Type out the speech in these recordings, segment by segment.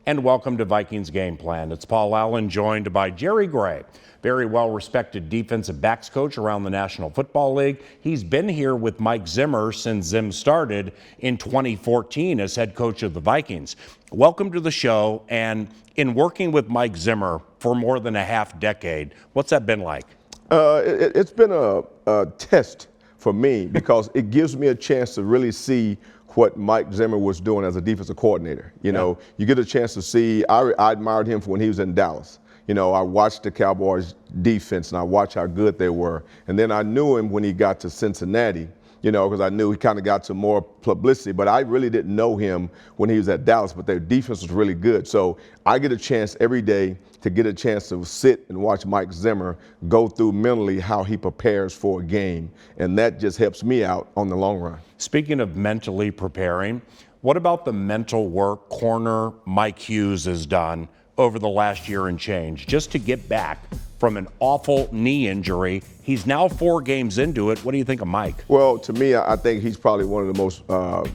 And welcome to Vikings GamePlan. It's Paul Allen joined by Jerry Gray, very well-respected defensive backs coach around the National Football League. He's been here with Mike Zimmer since Zim started in 2014 as head coach of the Vikings. Welcome to the show. And in working with Mike Zimmer for more than a half decade, what's that been like? It's been a test for me because it gives me a chance to really see what Mike Zimmer was doing as a defensive coordinator. You know, you get a chance to see, I admired him for when he was in Dallas. You know, I watched the Cowboys defense and I watched how good they were. And then I knew him when he got to Cincinnati, you know, because I knew he kind of got some more publicity, but I really didn't know him when he was at Dallas, but their defense was really good. So I get a chance every day to get a chance to sit and watch Mike Zimmer go through mentally how he prepares for a game. And that just helps me out on the long run. Speaking of mentally preparing, what about the mental work corner Mike Hughes has done over the last year and change just to get back from an awful knee injury? He's now 4 games into it. What do you think of Mike? Well, to me, I think he's probably one of the most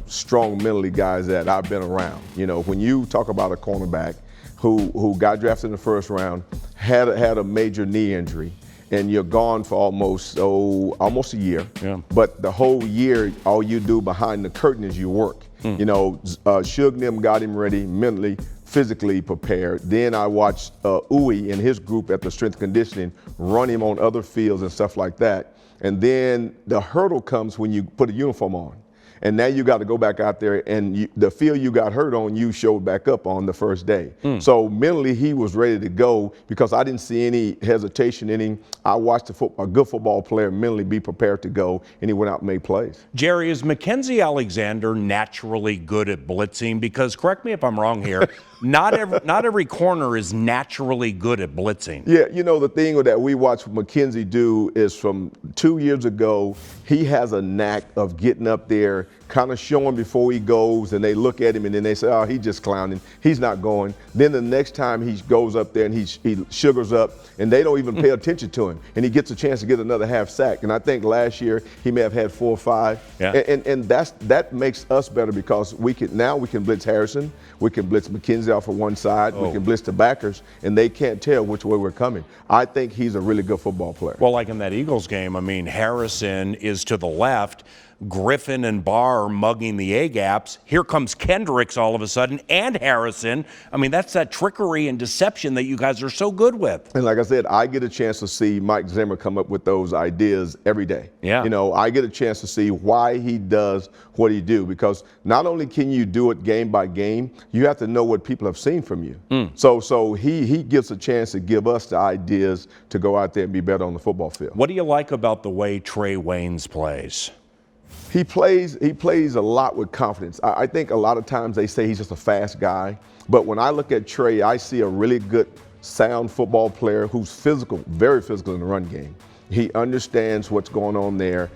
strong mentally guys that I've been around. You know, when you talk about a cornerback who got drafted in the first round, had a major knee injury, and you're gone for almost a year. Yeah. But the whole year, all you do behind the curtain is you work. You know, Suge and them got him ready mentally, physically prepared. Then I watched Uwe and his group at the strength conditioning run him on other fields and stuff like that. And then the hurdle comes when you put a uniform on. And now you got to go back out there and the field you got hurt on, you showed back up on the first day. So mentally he was ready to go because I didn't see any hesitation in him. I watched a good football player mentally be prepared to go, and he went out and made plays. Jerry, is McKenzie Alexander naturally good at blitzing? Because, correct me if I'm wrong here, not every corner is naturally good at blitzing. Yeah, you know, the thing that we watched McKenzie do is from 2 years ago, he has a knack of getting up there, kind of showing before he goes, and they look at him and then they say, oh, he's just clowning, he's not going. Then the next time he goes up there and he sugars up, and they don't even pay attention to him, and he gets a chance to get another half sack. And I think last year he may have had 4 or 5. Yeah. And that makes us better because we can blitz Harrison, we can blitz McKenzie off of one side, we can blitz the backers, and they can't tell which way we're coming. I think he's a really good football player. Well, like in that Eagles game, I mean, Harrison is to the left, Griffin and Barr mugging the A-gaps. Here comes Kendricks all of a sudden, and Harrison. I mean, that's that trickery and deception that you guys are so good with. And like I said, I get a chance to see Mike Zimmer come up with those ideas every day. Yeah. You know, I get a chance to see why he does what he do, because not only can you do it game by game, you have to know what people have seen from you. So he gives a chance to give us the ideas to go out there and be better on the football field. What do you like about the way Trae Waynes plays? He plays a lot with confidence. I think a lot of times they say he's just a fast guy, but when I look at Trae, I see a really good, sound football player who's physical, very physical in the run game. He understands what's going on there.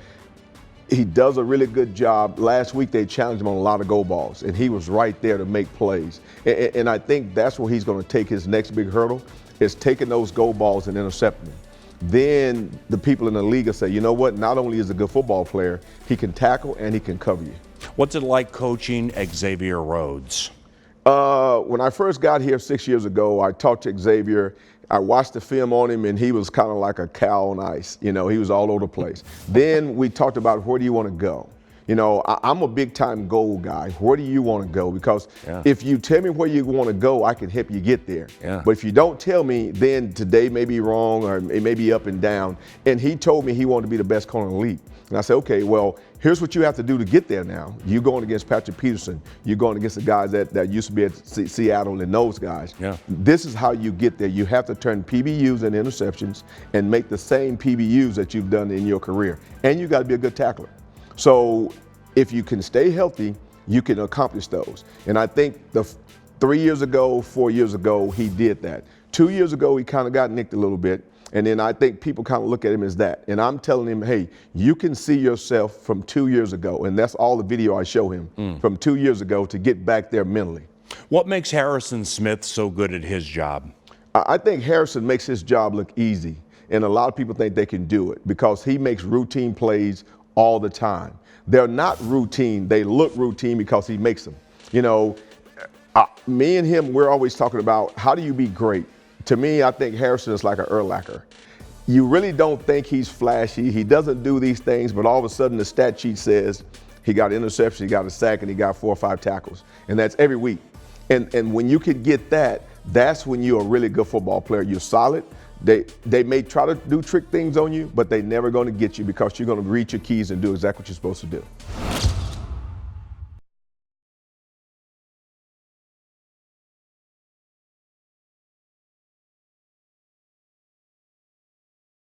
He does a really good job. Last week they challenged him on a lot of go balls, and he was right there to make plays. And I think that's where he's going to take his next big hurdle, is taking those go balls and intercepting them. Then the people in the league will say, you know what, not only is he a good football player, he can tackle and he can cover you. What's it like coaching Xavier Rhodes? When I first got here 6 years ago, I talked to Xavier. I watched the film on him, and he was kind of like a cow on ice. You know, he was all over the place. Then we talked about, where do you want to go? You know, I'm a big-time goal guy. Where do you want to go? Because if you tell me where you want to go, I can help you get there. But if you don't tell me, then today may be wrong or it may be up and down. And he told me he wanted to be the best corner in the league. And I said, okay, well, here's what you have to do to get there now. You're going against Patrick Peterson. You're going against the guys that used to be at Seattle and those guys. This is how you get there. You have to turn PBUs and interceptions and make the same PBUs that you've done in your career. And you got to be a good tackler. So if you can stay healthy, you can accomplish those. And I think 3 years ago, 4 years ago, he did that. 2 years ago, he kind of got nicked a little bit. And then I think people kind of look at him as that. And I'm telling him, hey, you can see yourself from 2 years ago. And that's all the video I show him from 2 years ago to get back there mentally. What makes Harrison Smith so good at his job? I think Harrison makes his job look easy. And a lot of people think they can do it because he makes routine plays all the time. They're not routine. They look routine because he makes them. You know, Me and him, we're always talking about how do you be great. To me, I think Harrison is like an Urlacher. You really don't think he's flashy. He doesn't do these things, but all of a sudden the stat sheet says he got an interception, he got a sack, and he got 4 or 5 tackles. And that's every week. And when you can get that, that's when you're a really good football player. You're solid. They may try to do trick things on you, but they're never going to get you because you're going to reach your keys and do exactly what you're supposed to do.